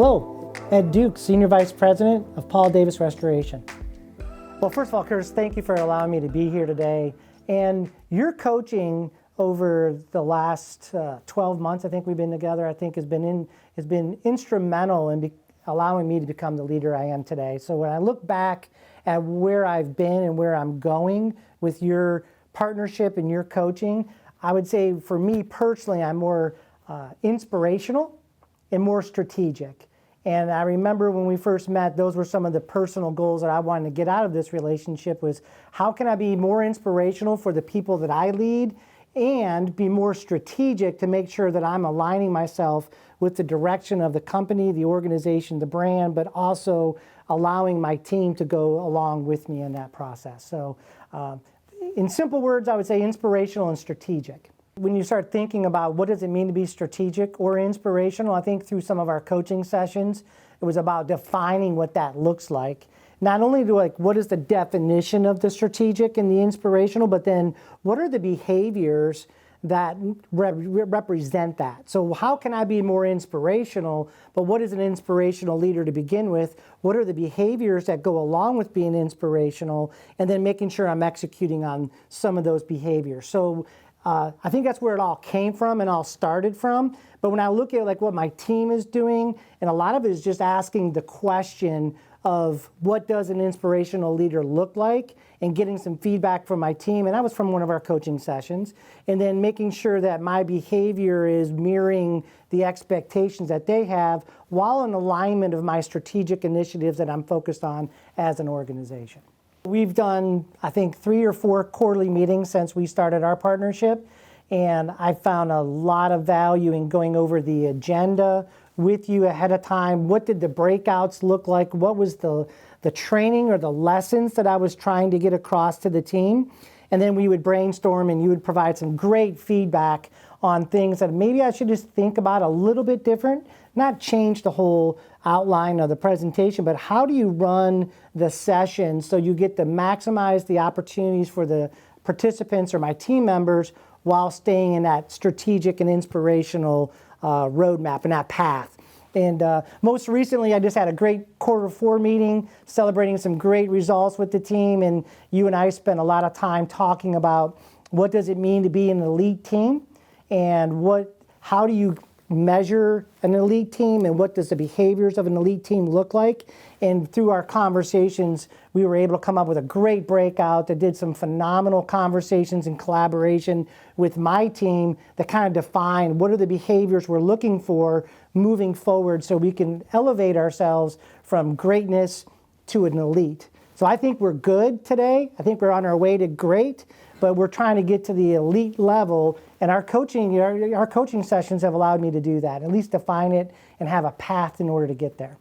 Hello, Ed Duke, Senior Vice President of Paul Davis Restoration. Well, first of all, Curtis, thank you for allowing me to be here today. And your coaching over the last 12 months, I think we've been together, I think has been instrumental in allowing me to become the leader I am today. So when I look back at where I've been and where I'm going with your partnership and your coaching, I would say for me personally, I'm more inspirational and more strategic. And I remember when we first met, those were some of the personal goals that I wanted to get out of this relationship was how can I be more inspirational for the people that I lead and be more strategic to make sure that I'm aligning myself with the direction of the company, the organization, the brand, but also allowing my team to go along with me in that process. So in simple words, I would say inspirational and strategic. When you start thinking about what does it mean to be strategic or inspirational, I think through some of our coaching sessions, it was about defining what that looks like. Not only what is the definition of the strategic and the inspirational, but then what are the behaviors that represent that? So how can I be more inspirational, but what is an inspirational leader to begin with? What are the behaviors that go along with being inspirational? And then making sure I'm executing on some of those behaviors. So I think that's where it all came from and all started from. But when I look at what my team is doing, and a lot of it is just asking the question of what does an inspirational leader look like and getting some feedback from my team. And that was from one of our coaching sessions. And then making sure that my behavior is mirroring the expectations that they have while in alignment of my strategic initiatives that I'm focused on as an organization. We've done, I think, 3 or 4 quarterly meetings since we started our partnership, and I found a lot of value in going over the agenda with you ahead of time. What did the breakouts look like? What was the training or the lessons that I was trying to get across to the team? And then we would brainstorm and you would provide some great feedback on things that maybe I should just think about a little bit different, not change the whole outline of the presentation, but how do you run the session so you get to maximize the opportunities for the participants or my team members while staying in that strategic and inspirational roadmap and that path. And most recently, I just had a great Q4 meeting celebrating some great results with the team, and you and I spent a lot of time talking about what does it mean to be an elite team and how do you measure an elite team and what does the behaviors of an elite team look like. And through our conversations, we were able to come up with a great breakout that did some phenomenal conversations and collaboration with my team that kind of define what are the behaviors we're looking for moving forward so we can elevate ourselves from greatness to an elite. So I think we're good today. I think we're on our way to great, but we're trying to get to the elite level, and our coaching sessions have allowed me to do that, at least define it and have a path in order to get there.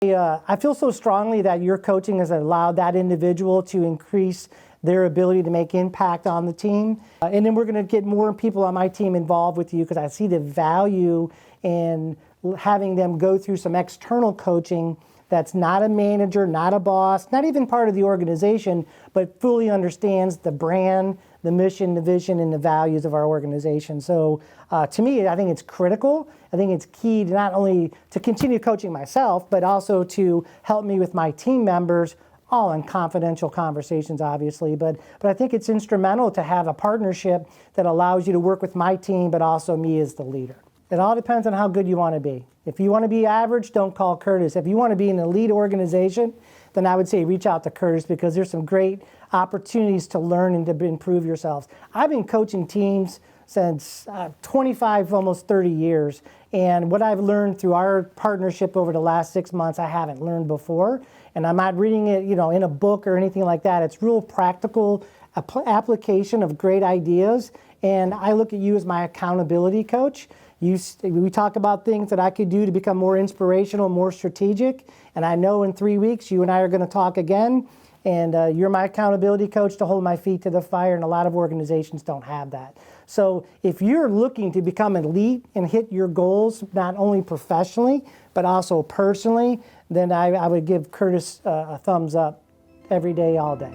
I feel so strongly that your coaching has allowed that individual to increase their ability to make impact on the team. And then we're going to get more people on my team involved with you because I see the value in having them go through some external coaching that's not a manager, not a boss, not even part of the organization, but fully understands the brand, the mission, the vision, and the values of our organization. So to me, I think it's critical. I think it's key to not only to continue coaching myself, but also to help me with my team members, all in confidential conversations, obviously. But I think it's instrumental to have a partnership that allows you to work with my team, but also me as the leader. It all depends on how good you want to be. If you want to be average, don't call Curtis. If you want to be an elite organization, then I would say reach out to Curtis because there's some great opportunities to learn and to improve yourselves. I've been coaching teams since 25, almost 30 years. And what I've learned through our partnership over the last 6 months, I haven't learned before. And I'm not reading it, in a book or anything like that. It's real practical application of great ideas. And I look at you as my accountability coach. We talk about things that I could do to become more inspirational, more strategic, and I know in 3 weeks you and I are going to talk again, and you're my accountability coach to hold my feet to the fire, and a lot of organizations don't have that. So if you're looking to become elite and hit your goals, not only professionally, but also personally, then I would give Curtis a thumbs up every day, all day.